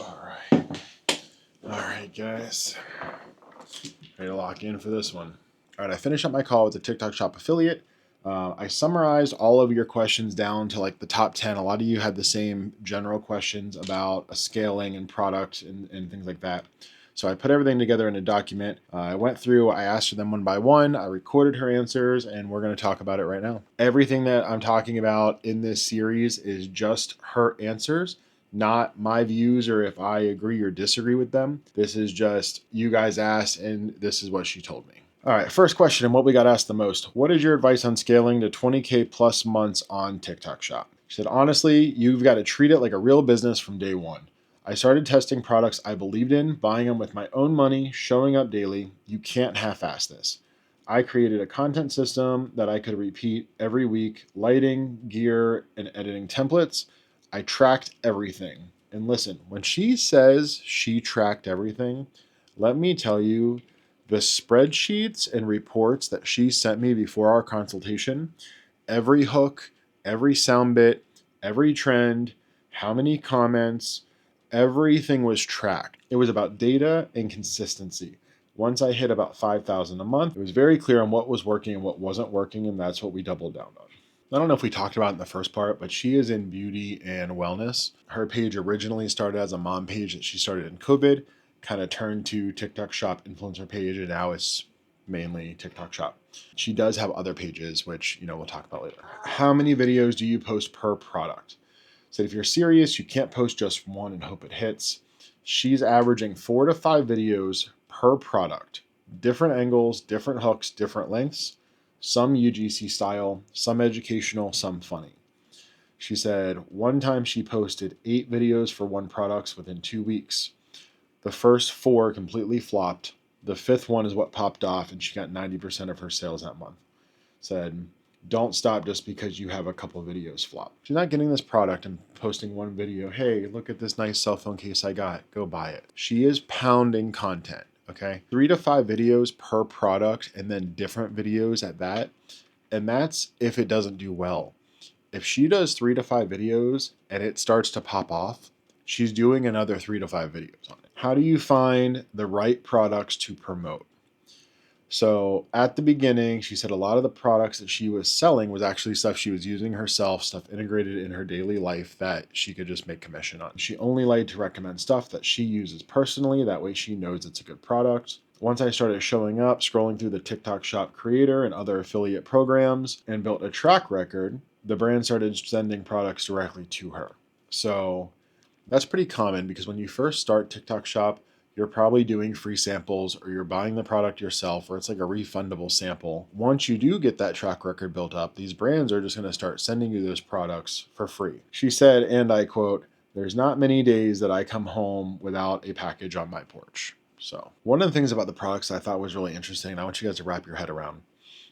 All right. All right, guys. Ready to lock in for this one. All right, I finished up my call with the TikTok Shop affiliate. I summarized all of your questions down to like the top 10. A lot of you had the same general questions about scaling and product and things like that. So I put everything together in a document. I went through, I asked them one by one, I recorded her answers, and we're going to talk about it right now. Everything that I'm talking about in this series is just her answers, not my views or if I agree or disagree with them. This is just you guys asked, and this is what she told me. All right, first question, and what we got asked the most. What is your advice on scaling to 20K plus months on TikTok Shop? She said, honestly, you've got to treat it like a real business from day one. I started testing products I believed in, buying them with my own money, showing up daily. You can't half-ass this. I created a content system that I could repeat every week, lighting, gear, and editing templates. I tracked everything. And listen, when she says she tracked everything, let me tell you, the spreadsheets and reports that she sent me before our consultation, every hook, every sound bit, every trend, how many comments, everything was tracked. It was about data and consistency. Once I hit about 5,000 a month, it was very clear on what was working and what wasn't working, and that's what we doubled down on. I don't know if we talked about it in the first part, but she is in beauty and wellness. Her page originally started as a mom page that she started in COVID, kind of turned to TikTok Shop influencer page, and now it's mainly TikTok Shop. She does have other pages, which we'll talk about later. How many videos do you post per product? So if you're serious, you can't post just one and hope it hits. She's averaging 4 to 5 videos per product, different angles, different hooks, different lengths, some UGC style, some educational, some funny. She said one time she posted 8 videos for one product within 2 weeks. The first 4 completely flopped. The 5th one is what popped off, and she got 90% of her sales that month. Said, don't stop just because you have a couple of videos flop. She's not getting this product and posting one video, hey, look at this nice cell phone case I got, go buy it. She is pounding content, okay? 3 to 5 videos per product and then different videos at that. And that's if it doesn't do well. If she does 3 to 5 videos and it starts to pop off, she's doing another 3 to 5 videos on it. How do you find the right products to promote? So at the beginning, she said a lot of the products that she was selling was actually stuff she was using herself, stuff integrated in her daily life that she could just make commission on. She only liked to recommend stuff that she uses personally. That way she knows it's a good product. Once I started showing up, scrolling through the TikTok Shop Creator and other affiliate programs and built a track record, the brand started sending products directly to her. So that's pretty common because when you first start TikTok Shop, you're probably doing free samples or you're buying the product yourself or it's like a refundable sample. Once you do get that track record built up, these brands are just going to start sending you those products for free. She said, and I quote, there's not many days that I come home without a package on my porch. So one of the things about the products I thought was really interesting, and I want you guys to wrap your head around.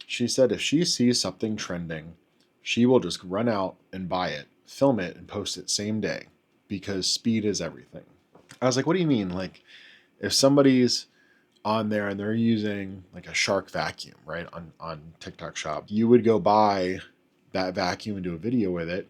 She said if she sees something trending, she will just run out and buy it, film it, and post it same day because speed is everything. I was like, what do you mean? Like, if somebody's on there and they're using like a Shark vacuum, right, on TikTok Shop, you would go buy that vacuum and do a video with it.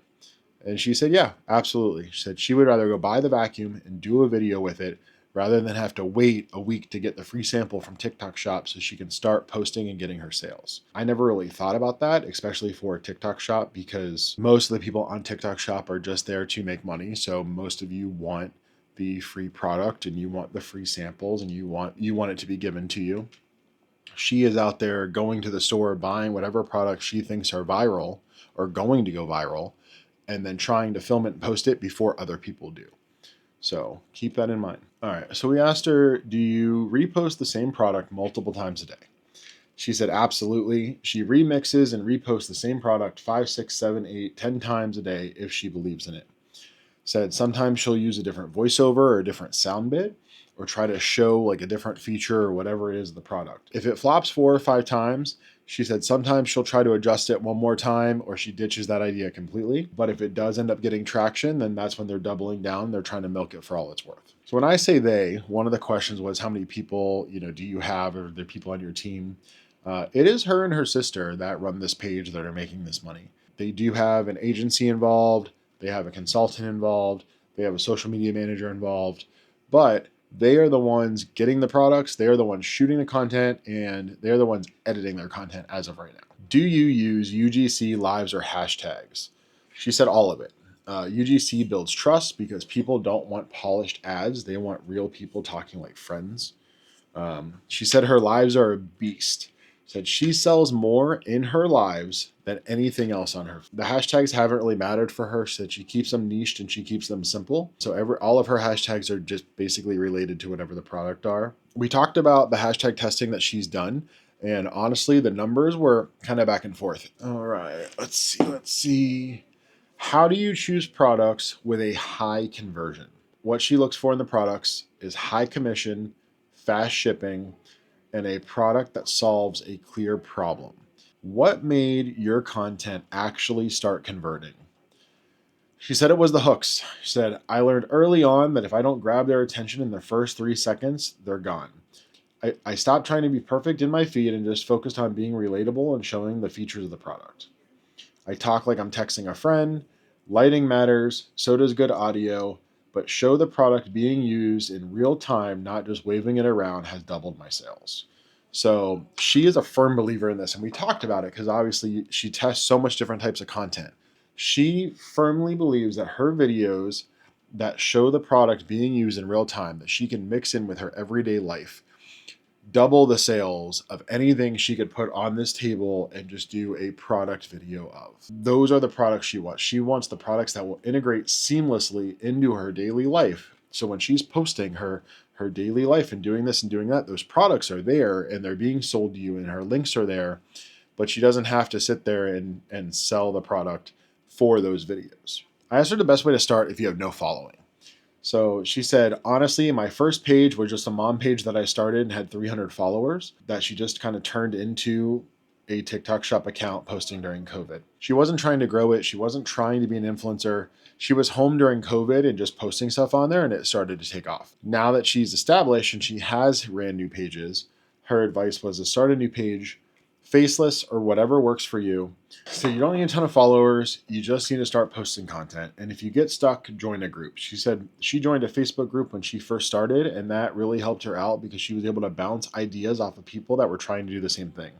And she said, yeah, absolutely. She said she would rather go buy the vacuum and do a video with it rather than have to wait a week to get the free sample from TikTok Shop so she can start posting and getting her sales. I never really thought about that, especially for TikTok Shop, because most of the people on TikTok Shop are just there to make money. So most of you want the free product and you want the free samples and you want it to be given to you. She is out there going to the store, buying whatever products she thinks are viral or going to go viral, and then trying to film it and post it before other people do. So keep that in mind. All right. So we asked her, do you repost the same product multiple times a day? She said, absolutely. She remixes and reposts the same product 5, 6, 7, 8, 10 times a day if she believes in it. Said sometimes she'll use a different voiceover or a different sound bit or try to show like a different feature or whatever it is in the product. If it flops 4 or 5 times, she said sometimes she'll try to adjust it one more time or she ditches that idea completely. But if it does end up getting traction, then that's when they're doubling down. They're trying to milk it for all it's worth. So when I say they, one of the questions was how many people, do you have, or the people on your team? It is her and her sister that run this page that are making this money. They do have an agency involved. They have a consultant involved. They have a social media manager involved, but they are the ones getting the products. They are the ones shooting the content, and they're the ones editing their content as of right now. Do you use UGC lives or hashtags? She said all of it. UGC builds trust because people don't want polished ads. They want real people talking like friends. She said her lives are a beast. Said she sells more in her lives than anything else on her. The hashtags haven't really mattered for her. She said she keeps them niched and she keeps them simple. So all of her hashtags are just basically related to whatever the product are. We talked about the hashtag testing that she's done. And honestly, the numbers were kind of back and forth. All right, let's see. How do you choose products with a high conversion? What she looks for in the products is high commission, fast shipping, and a product that solves a clear problem. What made your content actually start converting? She said it was the hooks. She said, I learned early on that if I don't grab their attention in the first 3 seconds, they're gone. I stopped trying to be perfect in my feed and just focused on being relatable and showing the features of the product. I talk like I'm texting a friend. Lighting matters, so does good audio, but show the product being used in real time, not just waving it around, has doubled my sales. So she is a firm believer in this, and we talked about it because obviously she tests so much different types of content. She firmly believes that her videos that show the product being used in real time, that she can mix in with her everyday life, double the sales of anything she could put on this table and just do a product video of. Those are the products she wants. She wants the products that will integrate seamlessly into her daily life. So when she's posting her daily life and doing this and doing that, those products are there and they're being sold to you and her links are there, but she doesn't have to sit there and sell the product for those videos. I asked her the best way to start if you have no following. So she said, honestly, my first page was just a mom page that I started and had 300 followers that she just kind of turned into a TikTok shop account posting during COVID. She wasn't trying to grow it. She wasn't trying to be an influencer. She was home during COVID and just posting stuff on there and it started to take off. Now that she's established and she has ran new pages, her advice was to start a new page, faceless or whatever works for you. So you don't need a ton of followers. You just need to start posting content. And if you get stuck, join a group. She said she joined a Facebook group when she first started, and that really helped her out because she was able to bounce ideas off of people that were trying to do the same thing.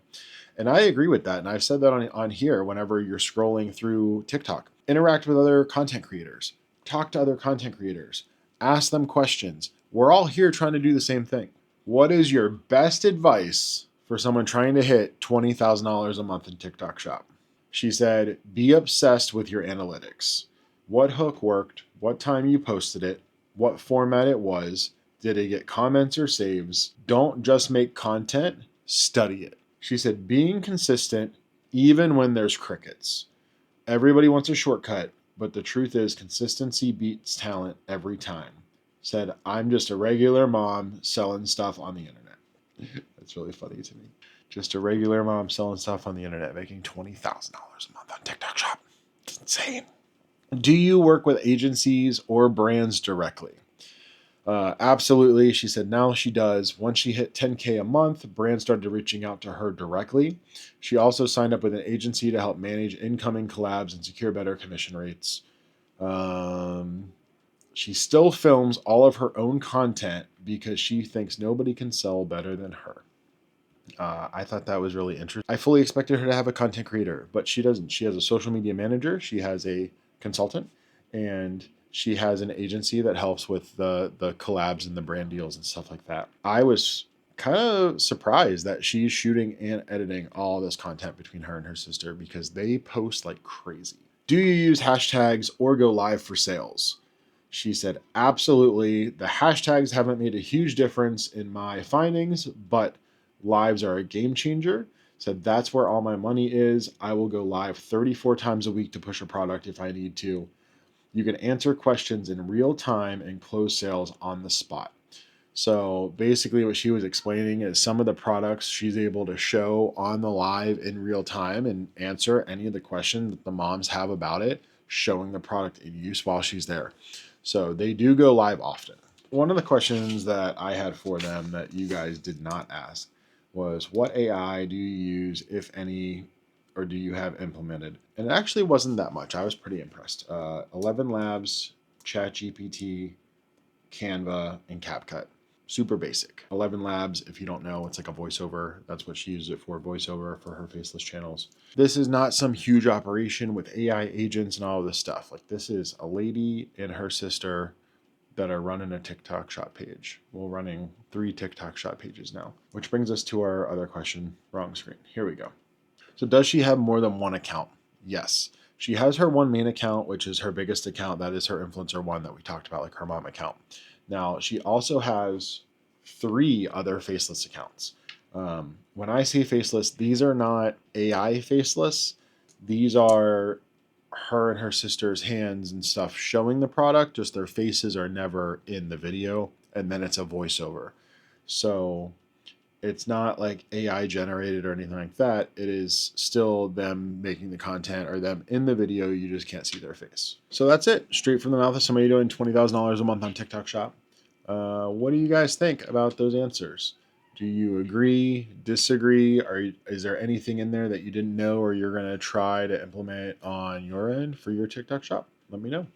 And I agree with that. And I've said that on here whenever you're scrolling through TikTok. Interact with other content creators. Talk to other content creators. Ask them questions. We're all here trying to do the same thing. What is your best advice for someone trying to hit $20,000 a month in TikTok shop? She said, be obsessed with your analytics. What hook worked, what time you posted it, what format it was, did it get comments or saves? Don't just make content, study it. She said, being consistent even when there's crickets. Everybody wants a shortcut, but the truth is consistency beats talent every time. Said, I'm just a regular mom selling stuff on the internet. That's really funny to me. Just a regular mom selling stuff on the internet, making $20,000 a month on TikTok shop. It's insane. Do you work with agencies or brands directly? Absolutely. She said now she does. Once she hit 10K a month, brands started reaching out to her directly. She also signed up with an agency to help manage incoming collabs and secure better commission rates. She still films all of her own content because she thinks nobody can sell better than her. I thought that was really interesting. I fully expected her to have a content creator, but she doesn't. She has a social media manager, she has a consultant, and she has an agency that helps with the collabs and the brand deals and stuff like that. I was kind of surprised that she's shooting and editing all this content between her and her sister because they post like crazy. Do you use hashtags or go live for sales? She said, absolutely. The hashtags haven't made a huge difference in my findings, but lives are a game changer. Said that's where all my money is. I will go live 34 times a week to push a product if I need to. You can answer questions in real time and close sales on the spot. So basically what she was explaining is some of the products she's able to show on the live in real time and answer any of the questions that the moms have about it, showing the product in use while she's there. So they do go live often. One of the questions that I had for them that you guys did not ask was, what AI do you use, if any, or do you have implemented? And it actually wasn't that much. I was pretty impressed. 11 Labs ChatGPT, Canva, and CapCut. Super basic. 11 Labs, if you don't know, it's like a voiceover. That's what she uses it for, voiceover for her faceless channels. This is not some huge operation with AI agents and all of this stuff. Like, this is a lady and her sister that are running a TikTok shop page. We're running 3 TikTok shop pages now, which brings us to our other question. Wrong screen. Here we go. So does she have more than one account? Yes. She has her one main account, which is her biggest account. That is her influencer one that we talked about, like her mom account. Now, she also has 3 other faceless accounts. When I say faceless, these are not AI faceless. These are her and her sister's hands and stuff showing the product, just their faces are never in the video, and then it's a voiceover. So it's not like AI generated or anything like that. It is still them making the content or them in the video. You just can't see their face. So that's it. Straight from the mouth of somebody doing $20,000 a month on TikTok Shop. What do you guys think about those answers? Do you agree, disagree? Is there anything in there that you didn't know or you're going to try to implement on your end for your TikTok Shop? Let me know.